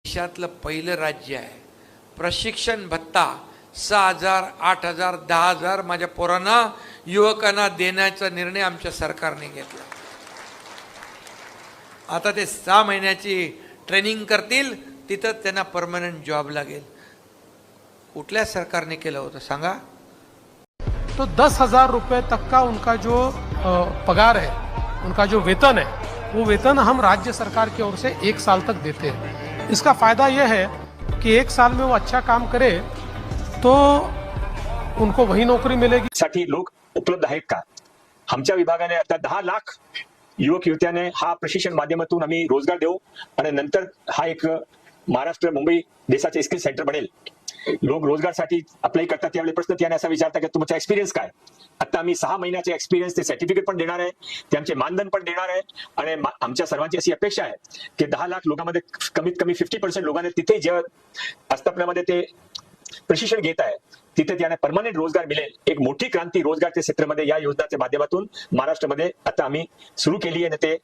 देशातलं पहिलं राज्य आहे. प्रशिक्षण भत्ता 6,000, 8,000, 10,000 माझ्या पोरांना युवकांना देण्याचा निर्णय आमच्या सरकारने घेतला. आता ते 6 महिन्याची ट्रेनिंग करतील, तिथं त्यांना परमनंट जॉब लागेल. कुठल्या सरकारने केलं होतं सांगा? तो 10,000 रुपए तक का उनका जो पगार है, उनका जो वेतन है, वो वेतन हम राज्य सरकार की ओर से 1 साल तक देते हैं. इसका फायदा यह है कि 1 साल में वो अच्छा काम करे तो उनको वही नौकरी मिलेगी. साठी लोक उपलब्ध आहेत का? आमच्या विभागाने आता 10 लाख युवक युवत्याने हा प्रशिक्षण माध्यमातून आम्ही रोजगार देऊ आणि नंतर हा एक महाराष्ट्र मुंबई देशाचे स्किल सेंटर बनेल. लोक रोजगारसाठी अप्लाय करतात त्यावेळी प्रश्न त्याने असा विचारतात की तुमचा एक्सपिरियन्स काय? आता आम्ही 6 महिन्याचे एक्सपिरियन्स ते सर्टिफिकेट पण देणार आहे, त्यांचे मानधन पण देणार आहे आणि आमच्या सर्वांची अशी अपेक्षा आहे की 10 लाख लोकांमध्ये कमीत कमी 50% लोकांना तिथे जे आस्थापनामध्ये ते प्रशिक्षण घेत आहे तिथे त्यांना परमनंट रोजगार मिळेल. एक मोठी क्रांती रोजगारच्या क्षेत्रामध्ये या योजनेच्या माध्यमातून महाराष्ट्रामध्ये आता आम्ही सुरू केली आहे. ते